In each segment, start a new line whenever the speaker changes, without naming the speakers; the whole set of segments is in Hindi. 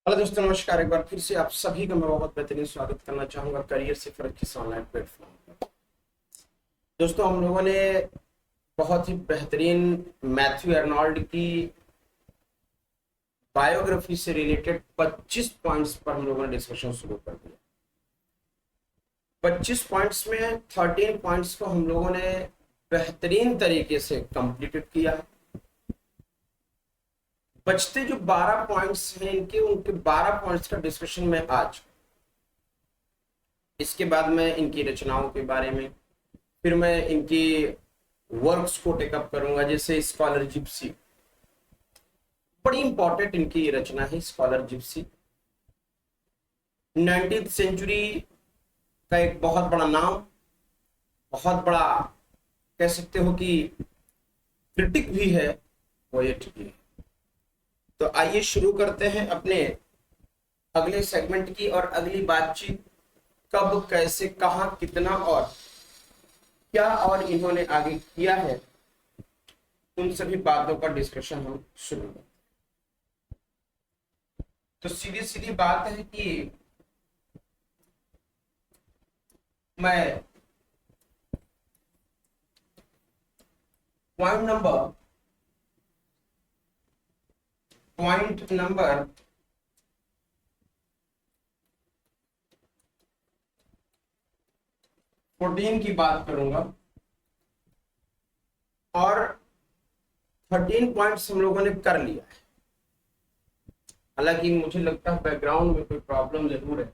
हेलो दोस्तों, नमस्कार। एक बार फिर से आप सभी का मैं बहुत बेहतरीन स्वागत करना चाहूंगा करियर से फर्क किस ऑनलाइन प्लेटफॉर्म पर। दोस्तों, हम लोगों ने बहुत ही बेहतरीन मैथ्यू अर्नोल्ड की बायोग्राफी से रिलेटेड 25 पॉइंट्स पर हम लोगों ने डिस्कशन शुरू कर दिया। 25 पॉइंट्स में 13 पॉइंट्स को हम लोगों ने बेहतरीन तरीके से कंप्लीटेड किया है। बचते जो 12 पॉइंट्स हैं उनके 12 पॉइंट्स का डिस्कशन में आज, इसके बाद मैं इनकी रचनाओं के बारे में, फिर मैं इनकी वर्क्स को टेकअप करूंगा। जैसे स्कॉलर जिप्सी, बड़ी इंपॉर्टेंट इनकी रचना है स्कॉलर जिप्सी। 19th सेंचुरी का एक बहुत बड़ा नाम, बहुत बड़ा कह सकते हो कि क्रिटिक भी है, पोएट भी है। तो आइए शुरू करते हैं अपने अगले सेगमेंट की और अगली बातचीत। कब, कैसे, कहां, कितना और क्या और इन्होंने आगे किया है, उन सभी बातों का डिस्कशन हम शुरू करते हैं। तो सीधी सीधी बात है कि मैं पॉइंट नंबर 14 की बात करूंगा और 13 पॉइंट्स हम लोगों ने कर लिया है। हालांकि मुझे लगता है बैकग्राउंड में कोई प्रॉब्लम जरूर है।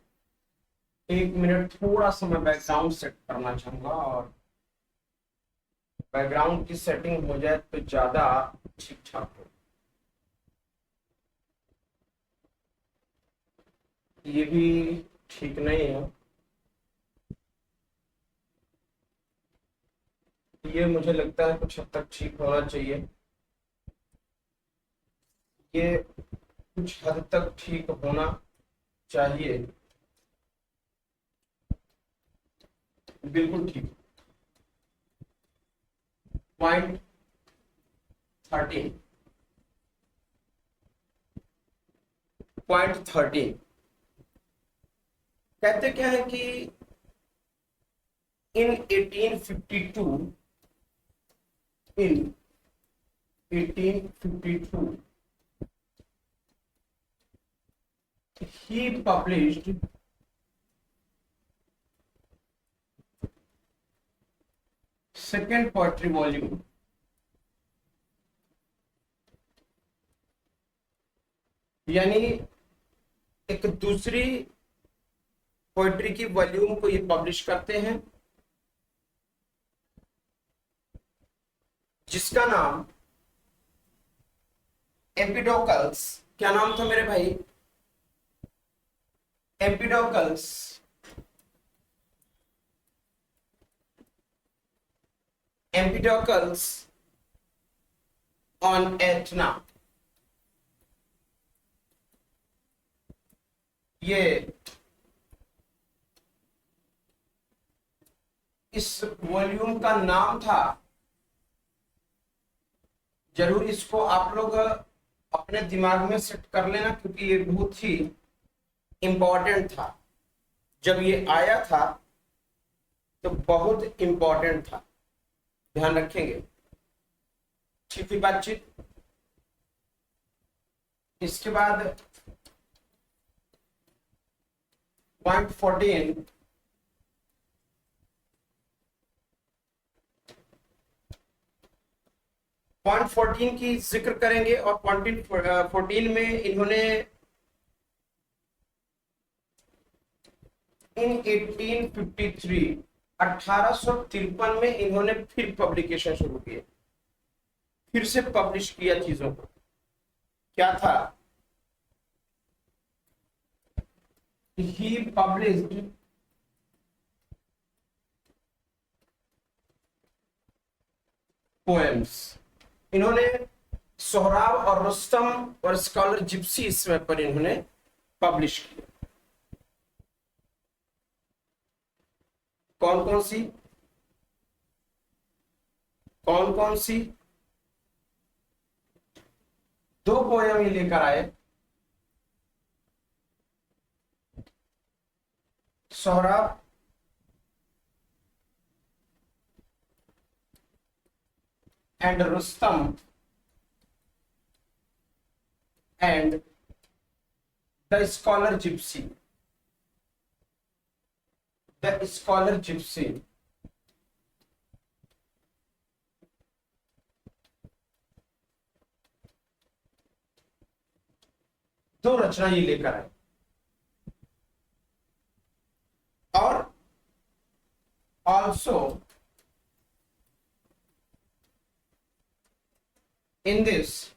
एक मिनट, थोड़ा सा मैं बैकग्राउंड सेट करना चाहूंगा और बैकग्राउंड की सेटिंग हो जाए तो ज्यादा ठीक ठाक हो। ये भी ठीक नहीं है, ये मुझे लगता है कुछ हद तक ठीक होना चाहिए। ये कुछ हद तक ठीक होना चाहिए, बिल्कुल ठीक। पॉइंट 13, पॉइंट 13 कहते क्या है कि इन 1852, इन 1852 he published second poetry volume, यानी एक दूसरी पोएट्री की वॉल्यूम को ये पब्लिश करते हैं, जिसका नाम एम्पिडोकल्स। क्या नाम था मेरे भाई? एम्पिडोकल्स। एम्पिडोकल्स ऑन एटना। ये इस वॉल्यूम का नाम था। जरूर इसको आप लोग अपने दिमाग में सेट कर लेना, क्योंकि ये बहुत ही इंपॉर्टेंट था। जब ये आया था तो बहुत इंपॉर्टेंट था, ध्यान रखेंगे। ठीक हुई बातचीत। इसके बाद पॉइंट 14, पॉइंट 14 की जिक्र करेंगे और पॉइंट 14 में इन्होंने इन 1853, 1853 में इन्होंने फिर पब्लिकेशन शुरू किए, फिर से पब्लिश किया चीजों को। क्या था? ही पब्लिश्ड पोएम्स। इन्होंने सोहराब और रुस्तम और स्कॉलर जिप्सी इस समय पर इन्होंने पब्लिश किया। कौन कौन सी? कौन कौन सी? दो पोयम ये लेकर आए। Sohrab and Rustam and the scholar Gypsy. The scholar Gypsy. दो रचना ये लेकर आए और also in this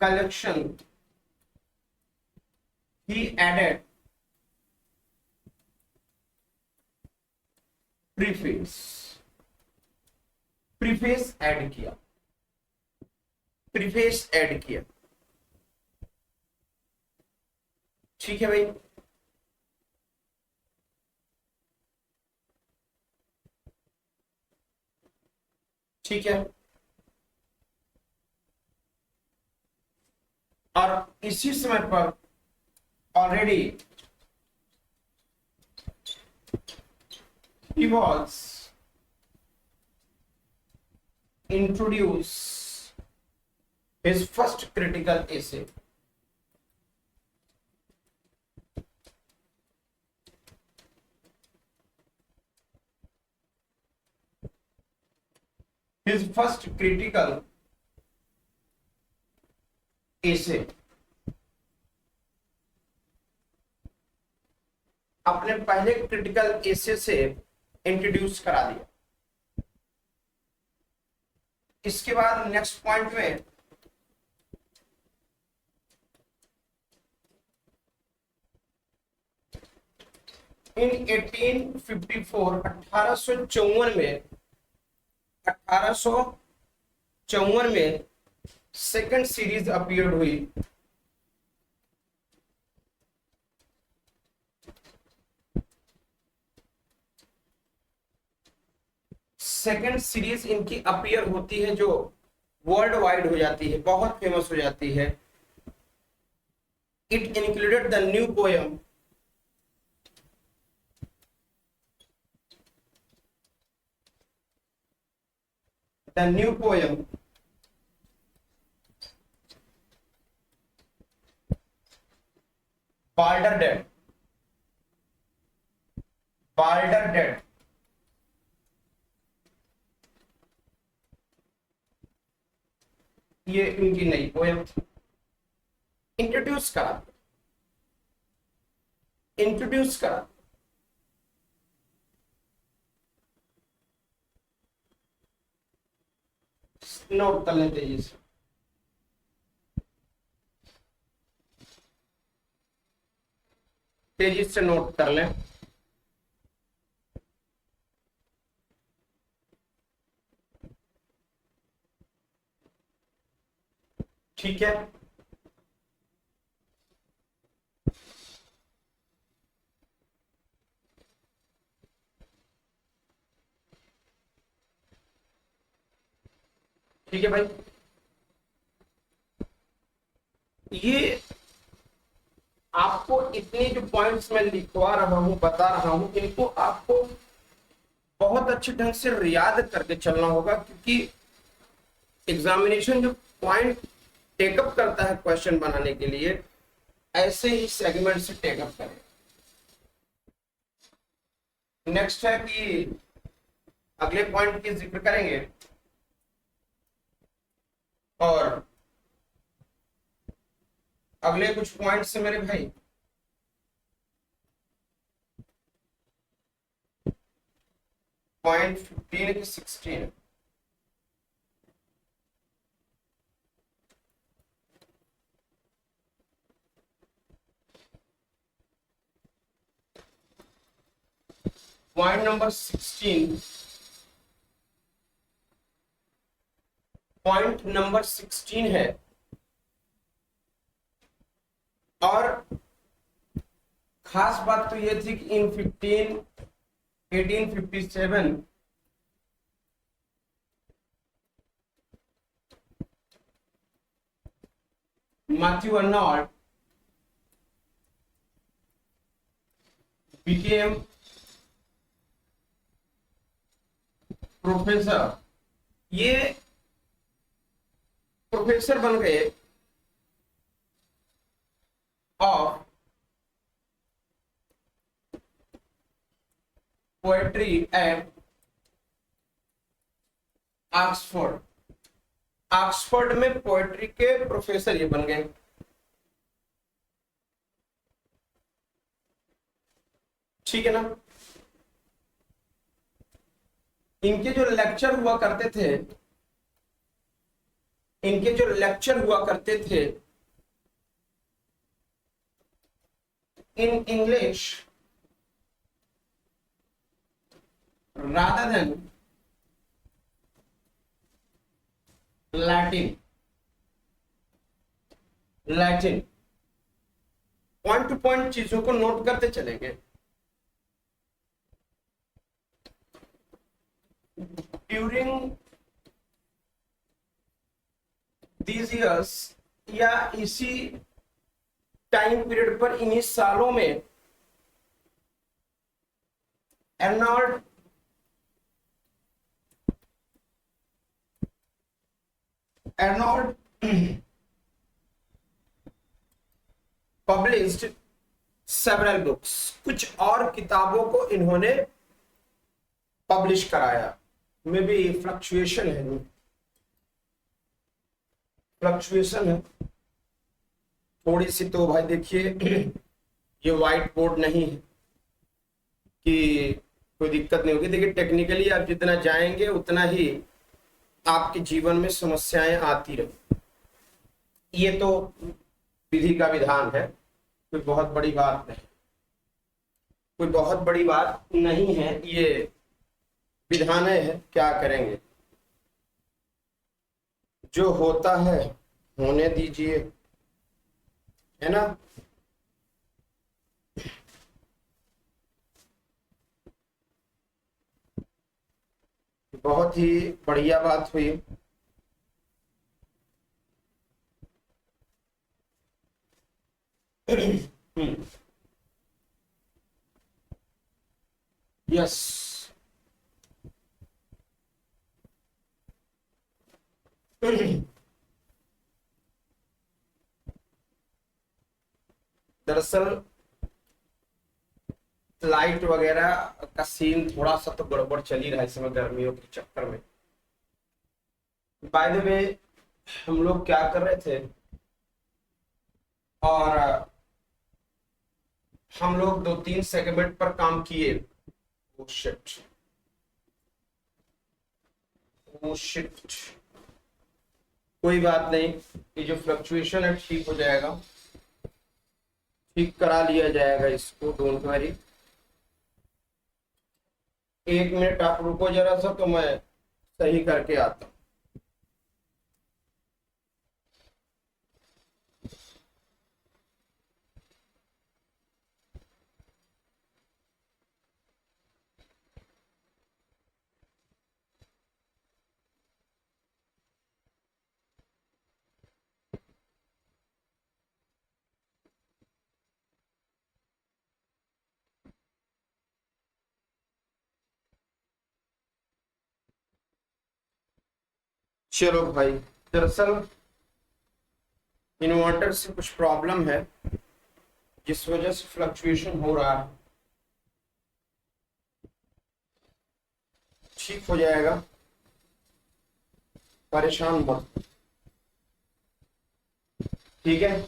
collection he added preface add किया, प्रीफेस ऐड किया। ठीक है भाई, ठीक है। और इसी समय पर already he was introduce his first critical essay. His first critical essay अपने पहले क्रिटिकल एसे से इंट्रोड्यूस करा दिया। इसके बाद नेक्स्ट पॉइंट में इन 1854 1854 में सेकंड सीरीज अपीयर हुई। सेकंड सीरीज इनकी अपीयर होती है जो वर्ल्ड वाइड हो जाती है, बहुत फेमस हो जाती है। It included the new poem Balder Dead. ये इनकी नई पोएम थी। इंट्रोड्यूस करा नोट कर लें तेजी से नोट कर लें। ठीक है, ठीक है भाई। ये आपको इतने जो पॉइंट्स मैं लिखवा रहा हूं, बता रहा हूं, इनको आपको बहुत अच्छे ढंग से याद करके चलना होगा, क्योंकि एग्जामिनेशन जो पॉइंट टेकअप करता है क्वेश्चन बनाने के लिए, ऐसे ही सेगमेंट से टेकअप करें। नेक्स्ट है कि अगले पॉइंट की जिक्र करेंगे और अगले कुछ पॉइंट से मेरे भाई पॉइंट 15 की 16 पॉइंट नंबर 16 है। और खास बात तो यह थी कि इन 1857 मैथ्यू अर्नॉल्ड became प्रोफेसर, ये प्रोफेसर बन गए of poetry at Oxford. Oxford में पोएट्री के प्रोफेसर ये बन गए। ठीक है ना। इनके जो लेक्चर हुआ करते थे, इनके जो लेक्चर हुआ करते थे in English rather than Latin point two point चीजों को नोट करते चलेंगे। ड्यूरिंग दीज इयर्स, या इसी टाइम पीरियड पर, इन्हीं सालों में एर्नॉल्ड पब्लिश्ड सेवरल बुक्स, कुछ और किताबों को इन्होंने पब्लिश कराया। में भी फ्लक्चुएशन है, फ्लक्चुएशन है थोड़ी सी। तो भाई देखिए, ये व्हाइट बोर्ड नहीं है कि कोई दिक्कत नहीं होगी। देखिए टेक्निकली आप जितना जाएंगे उतना ही आपके जीवन में समस्याएं आती रही। ये तो विधि का विधान है, कोई बहुत बड़ी बात नहीं, कोई बहुत बड़ी बात नहीं है, ये विधान है, क्या करेंगे। जो होता है होने दीजिए, है ना। बहुत ही बढ़िया बात हुई। यस, दरअसल लाइट वगैरह का सीन थोड़ा सा तो गड़बड़ चल ही रहा है इस समय गर्मियों के चक्कर में। बाय द वे, हम लोग क्या कर रहे थे, और हम लोग 2-3 सेगमेंट पर काम किए। ओ शिट, ओ शिट, कोई बात नहीं, ये जो फ्लक्चुएशन है ठीक हो जाएगा, ठीक करा लिया जाएगा इसको, डोंट वरी। 1 मिनट आप रुको जरा सा, तो मैं सही करके आता हूं। चलो भाई, दरअसल इन्वर्टर से कुछ प्रॉब्लम है जिस वजह से फ्लक्चुएशन हो रहा है। ठीक हो जाएगा, परेशान मत। ठीक है।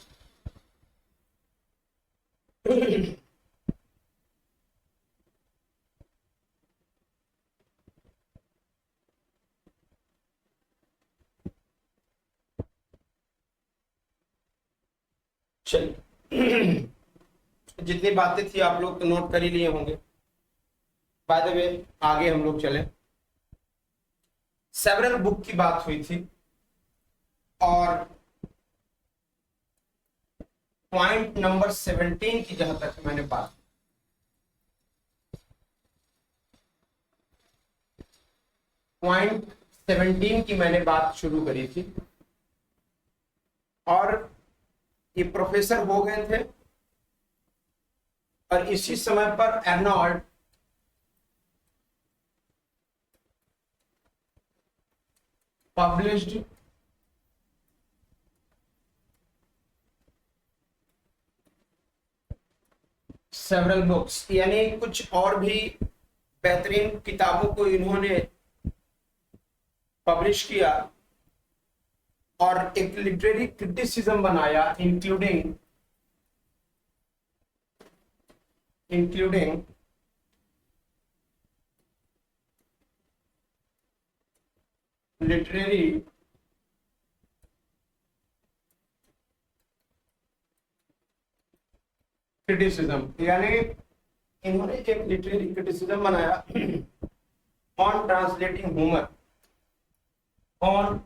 चलिए, जितनी बातें थी आप लोग तो नोट कर ही लिए होंगे। बाय द वे, आगे हम लोग चले। सेवरल बुक की बात हुई थी, और पॉइंट नंबर 17 की जहां तक मैंने बात, पॉइंट 17 की मैंने बात शुरू करी थी, और ये प्रोफेसर हो गए थे और इसी समय पर एर्नॉल्ड पब्लिश्ड सेवरल बुक्स, यानी कुछ और भी बेहतरीन किताबों को इन्होंने पब्लिश किया और एक लिटरेरी क्रिटिसिज्म बनाया, इंक्लूडिंग लिटरेरी क्रिटिसिज्म, यानी इन्होंने एक लिटरेरी क्रिटिसिज्म बनाया on translating Homer, on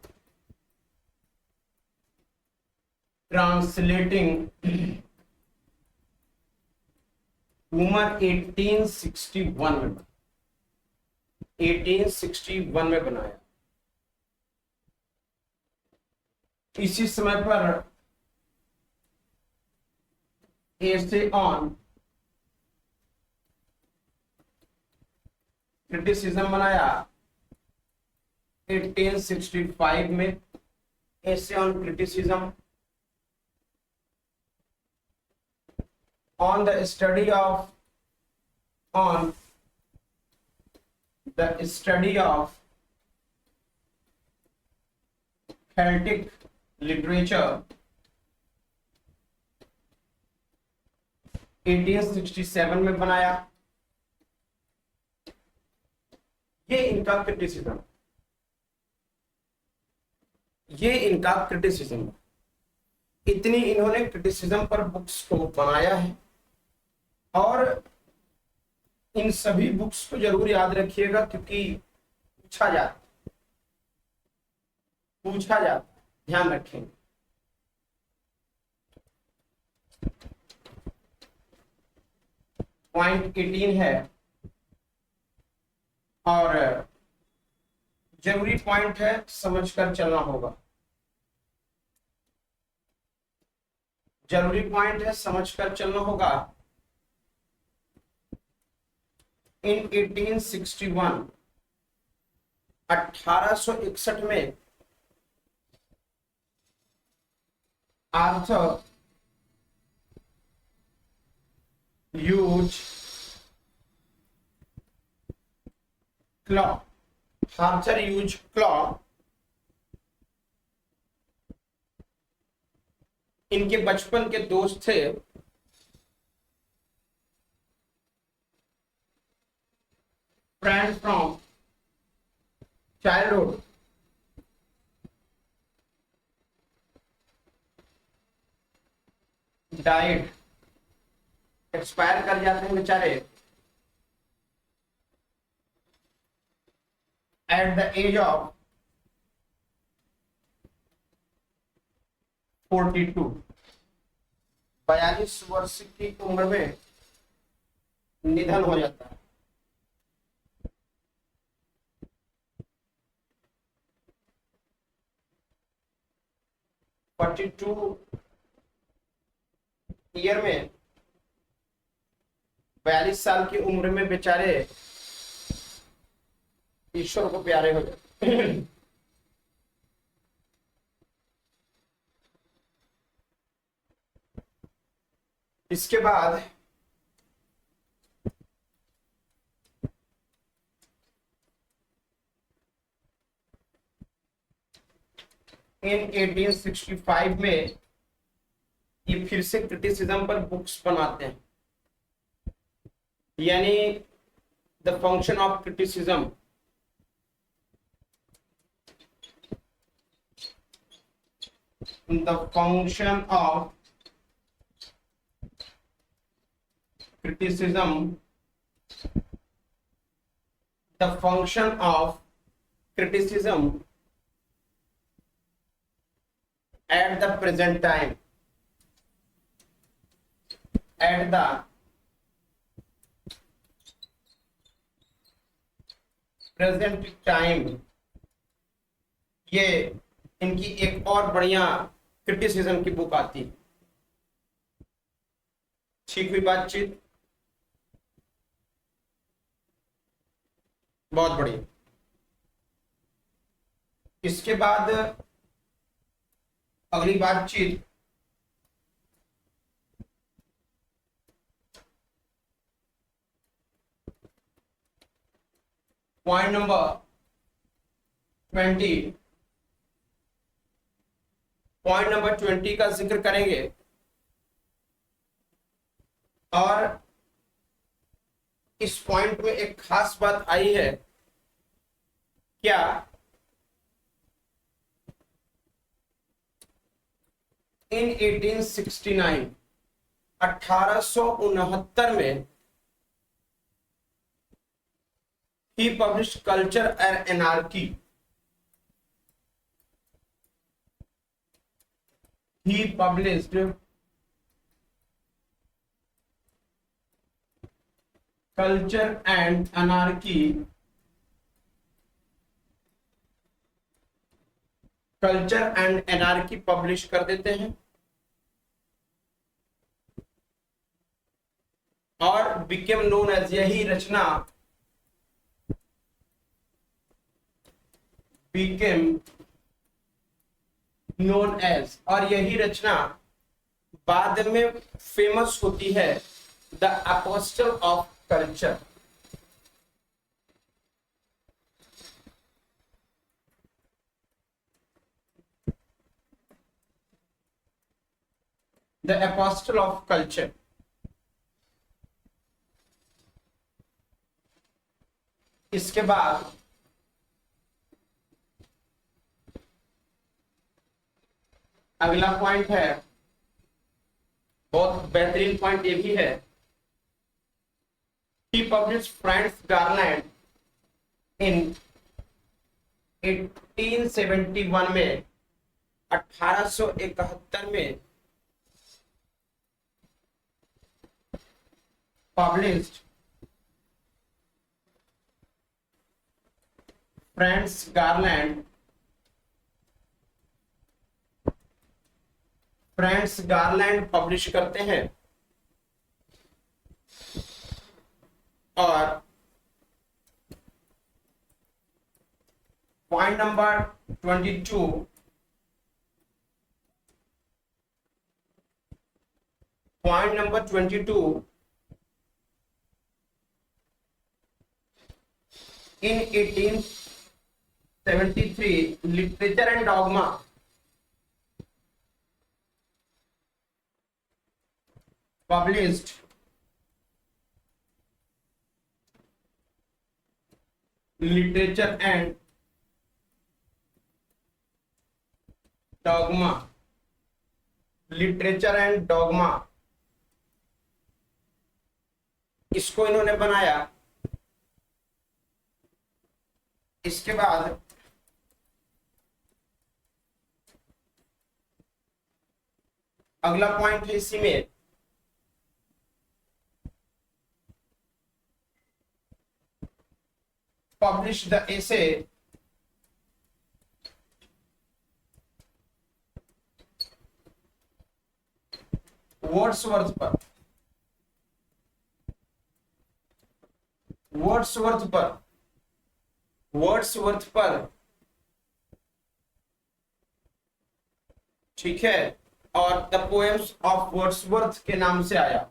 translating Homer 1861 में बनाया। इसी समय पर essay on criticism बनाया 1865 में, essay on criticism on the study of Celtic literature 1867 में बनाया। ये इनका क्रिटिसिज्म, इतनी इन्होंने क्रिटिसिज्म पर बुक्स को बनाया है। और इन सभी बुक्स को जरूर याद रखिएगा, क्योंकि पूछा जाता, ध्यान रखेंगे। पॉइंट 18 है और जरूरी पॉइंट है, समझकर चलना होगा। इन 1861 1861 में आर्थर यूज क्लॉ इनके बचपन के दोस्त थे। Friend from childhood, died, expire कर जाते हैं बेचारे एट द एज ऑफ 42, 42 वर्ष की उम्र में निधन हो जाता है। फोर्टी टू ईयर में 42 साल की उम्र में बेचारे ईश्वर को प्यारे हो जाते। इसके बाद इन 1865 में ये फिर से क्रिटिसिज्म पर बुक्स बनाते हैं, यानी the function of criticism, the function of criticism at the present time, ये इनकी एक और बढ़िया क्रिटिसिज्म की बुक आती है। ठीक हुई बातचीत। बहुत बढ़िया। इसके बाद अगली बातचीत पॉइंट नंबर 20, पॉइंट नंबर 20 का जिक्र करेंगे। और इस पॉइंट में एक खास बात आई है, क्या इन 1869 1869 में ही publish Culture and Anarchy, he published Culture and Anarchy, Culture and Anarchy publish कर देते हैं। और बिकेम नोन एज, यही रचना बिकेम नोन एज, और यही रचना बाद में फेमस होती है, the apostle of culture. The apostle of culture. इसके बाद अगला पॉइंट है, बहुत बेहतरीन पॉइंट ये भी है। He published Franz Garland in 1871 में, 1871 में published Franz Garland, France garland publish करते हैं। और point number 22, point number 22, in 1873 literature and dogma published literature and dogma, literature and dogma, इसको इन्होंने बनाया। इसके बाद अगला पॉइंट है इसी में, publish the essay वर्ड्सवर्थ पर, वर्ड्सवर्थ पर, वर्ड्सवर्थ पर, ठीक है। और द पोएम्स ऑफ वर्ड्सवर्थ के नाम से आया,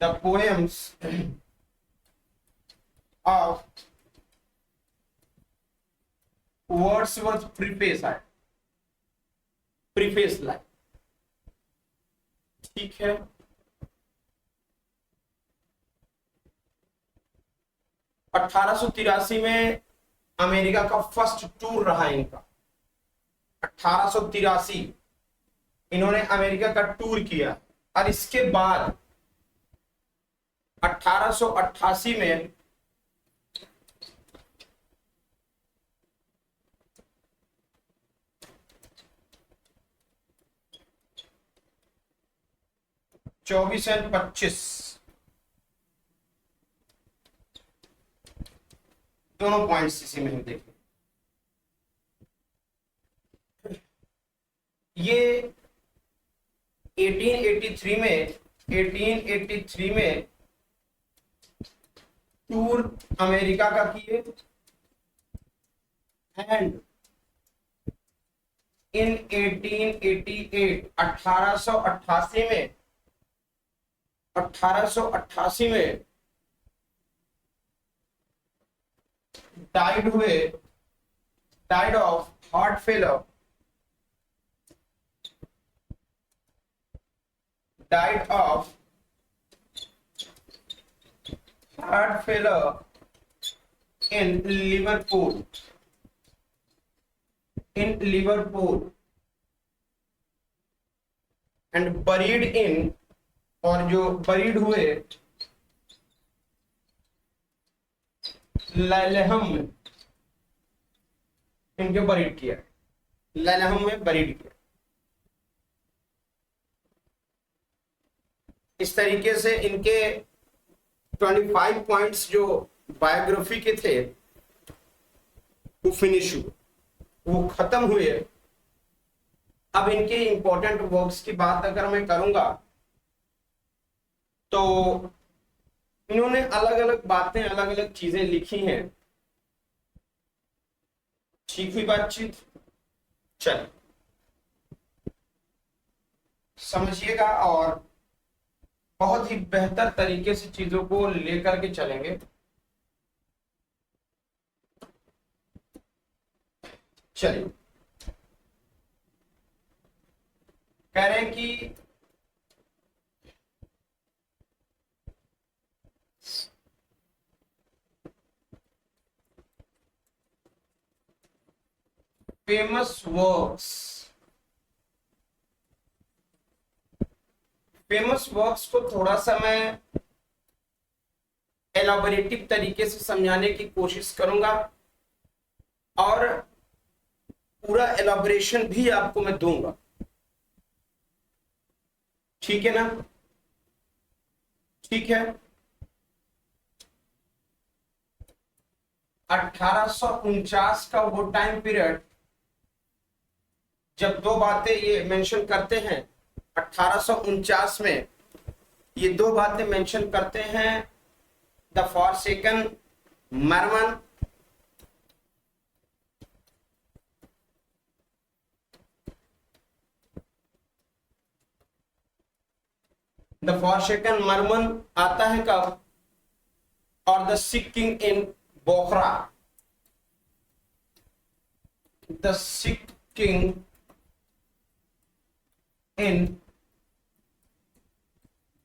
the poems of Wordsworth preface है, प्रीफेस लाइन, ठीक है। अठारह में अमेरिका का फर्स्ट टूर रहा इनका, 1883 इन्होंने अमेरिका का टूर किया। और इसके बाद 1888 में चौबीस एंड 25 दोनों पॉइंट्स इसी में हम देखें। ये 1883 में टूर अमेरिका का किए, एंड इन 1888 1888 में died of heart failure, died of heart failure in Liverpool, and buried in, और जो buried हुए लैलहम में, इनके buried किया, लैलहम में buried किया। इस तरीके से इनके 25 पॉइंट्स जो बायोग्राफी के थे वो फिनिश हुए, वो खत्म हुए। अब इनके इंपॉर्टेंट वर्क्स की बात अगर मैं करूंगा तो इन्होंने अलग अलग बातें, अलग अलग चीजें लिखी हैं। ठीक हुई बातचीत? चल समझिएगा और बहुत ही बेहतर तरीके से चीजों को लेकर के चलेंगे। चलिए, कह रहे हैं कि फेमस वर्क्स को थोड़ा सा मैं एलाबोरेटिव तरीके से समझाने की कोशिश करूंगा और पूरा एलाबोरेशन भी आपको मैं दूंगा। ठीक है ना? ठीक है। 1849 का वो टाइम पीरियड जब दो बातें ये मेंशन करते हैं, 1849 में ये दो बातें मेंशन करते हैं, the Forsaken Merman, the Forsaken Merman आता है कब, और the Sick King in Bokhara, the Sick King in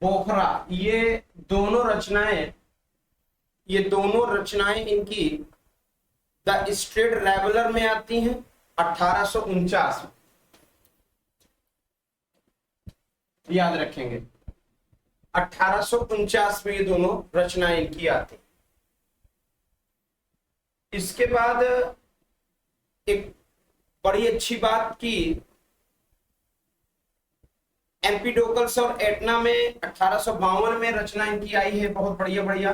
Bokhara. ये दोनों रचनाएं इनकी द स्टेट रेवलर में आती हैं 1849 में, याद रखेंगे 1849 में ये दोनों रचनाएं इनकी आती। इसके बाद एक बड़ी अच्छी बात की, एम्पीडोकल्स और एटना में 1852 में रचना इनकी आई है, बहुत बढ़िया।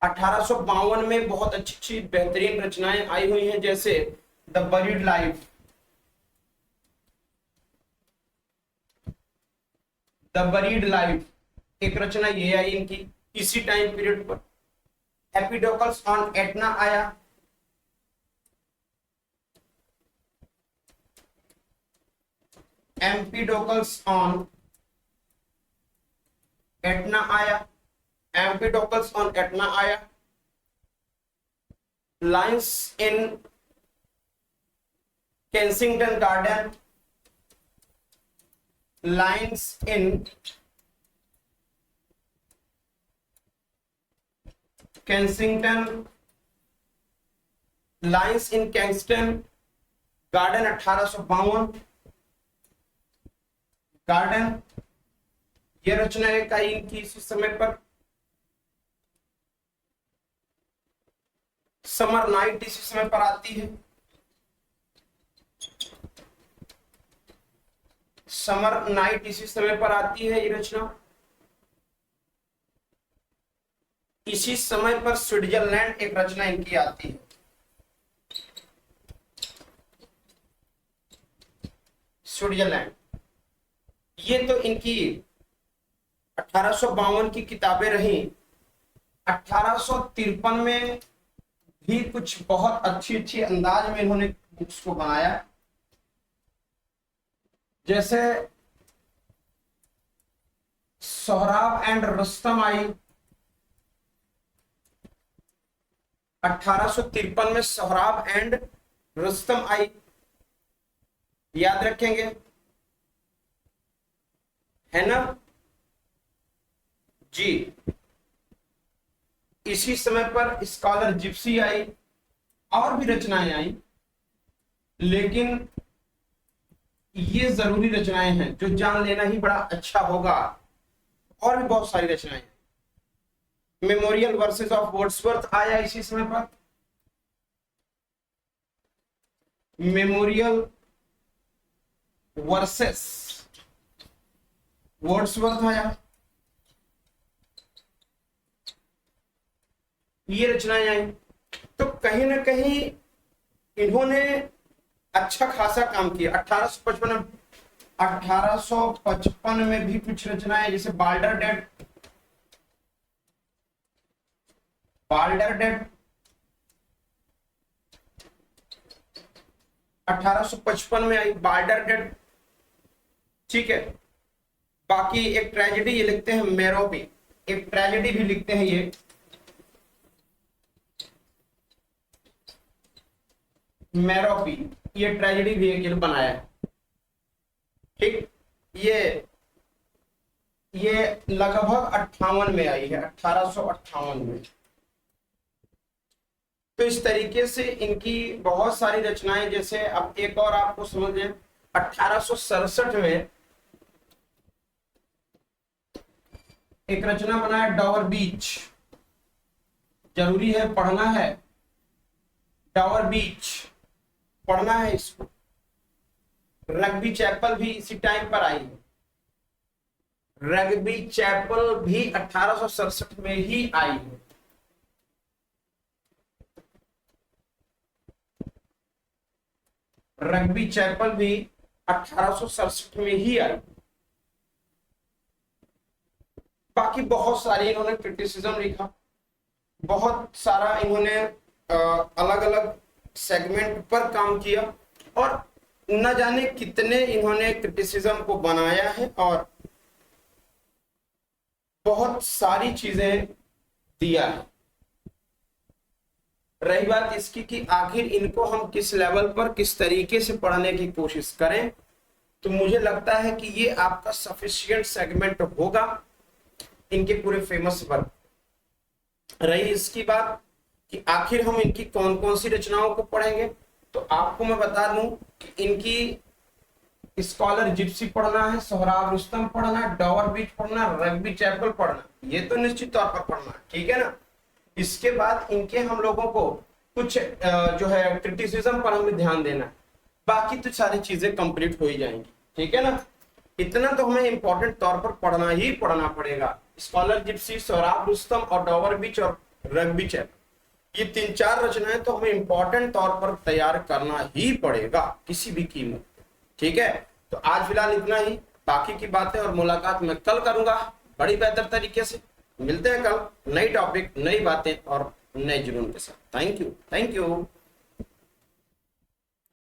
1852 में बहुत अच्छी बेहतरीन रचनाएं आई हुई हैं, जैसे द बरीड लाइफ, एक रचना ये आई इनकी इसी टाइम पीरियड पर। एम्पीडोकल्स ऑन एटना आया, एम्पीडोकल्स ऑन एटना आया, lines in Kensington garden, lines in Kensington garden 1852। Garden ये रचना एक आई इनकी इसी समय पर। समर नाइट इसी समय पर आती है, ये रचना। इसी समय पर स्विट्जरलैंड एक रचना इनकी आती है, स्विट्जरलैंड। ये तो इनकी 1852 की किताबें रही। 1853 में भी कुछ बहुत अच्छी अच्छी अंदाज में इन्होंने बुक्स को बनाया, जैसे सोहराब एंड रुस्तम आई। 1853 में सोहराब एंड रुस्तम आई, याद रखेंगे, है ना जी। इसी समय पर स्कॉलर जिप्सी आई, और भी रचनाएं आई, लेकिन ये जरूरी रचनाएं हैं जो जान लेना ही बड़ा अच्छा होगा। और भी बहुत सारी रचनाएं। मेमोरियल वर्सेस ऑफ वर्ड्सवर्थ आया इसी समय पर। मेमोरियल वर्सेस वर्ड्सवर्थ आया। ये रचनाएं आई। तो कहीं ना कहीं इन्होंने अच्छा खासा काम किया। 1855 में भी कुछ रचनाएं, जैसे बाल्डरडेट 1855 में आई, बाल्डरडेट, ठीक है। बाकी एक ट्रेजेडी ये लिखते हैं मेरोपी, एक ट्रेजेडी भी लिखते हैं ये मेरोपी, ये ट्रेजेडी भी एक बनाया है, ठीक। ये लगभग 58 में आई है, 1858 में। तो इस तरीके से इनकी बहुत सारी रचनाएं, जैसे अब एक और आपको समझ लें, 1867 में एक रचना बनाया डावर बीच, जरूरी है पढ़ना है, डावर बीच पढ़ना है इसको। रग्बी चैपल भी इसी टाइम पर आई है, रग्बी चैपल भी 1867 में ही आई है। रग्बी चैपल भी 1867 में ही आई। बाकी बहुत सारे इन्होंने क्रिटिसिज्म लिखा, बहुत सारा इन्होंने अलग अलग सेगमेंट पर काम किया, और न जाने कितने इन्होंने क्रिटिसिज्म को बनाया है, और बहुत सारी चीजें दिया है। रही बात इसकी कि आखिर इनको हम किस लेवल पर किस तरीके से पढ़ने की कोशिश करें, तो मुझे लगता है कि ये आपका सफिशिएंट सेगमेंट होगा इनके पूरे फेमस वर्क। रही इसकी बात कि आखिर हम इनकी कौन कौन सी रचनाओं को पढ़ेंगे, तो आपको मैं बता दूं कि इनकी स्कॉलर जिप्सी पढ़ना है, सोहराब रुस्तम पढ़ना है, डावर बीच पढ़ना, रग्बी चैपल पढ़ना, ये तो निश्चित तौर पर पढ़ना है, ठीक है ना। इसके बाद इनके हम लोगों को कुछ जो है क्रिटिसिज्म पर हमें ध्यान देना है, बाकी तो सारी चीजें कंप्लीट हो ही जाएंगी, ठीक है ना। इतना तो हमें इंपॉर्टेंट तौर पर पढ़ना ही पढ़ना पड़ेगा। स्कॉलर जिप्सी, सोहराब रुस्तम और डावर बीच और रग्बी चैपल, ये 3-4 रचनाएं तो हमें इंपॉर्टेंट तौर पर तैयार करना ही पड़ेगा किसी भी कीमत, ठीक है। तो आज फिलहाल इतना ही, बाकी की बातें और मुलाकात मैं कल करूंगा बड़ी बेहतर तरीके से। मिलते हैं कल, नई टॉपिक, नई बातें और नए जुनून के साथ। Thank you.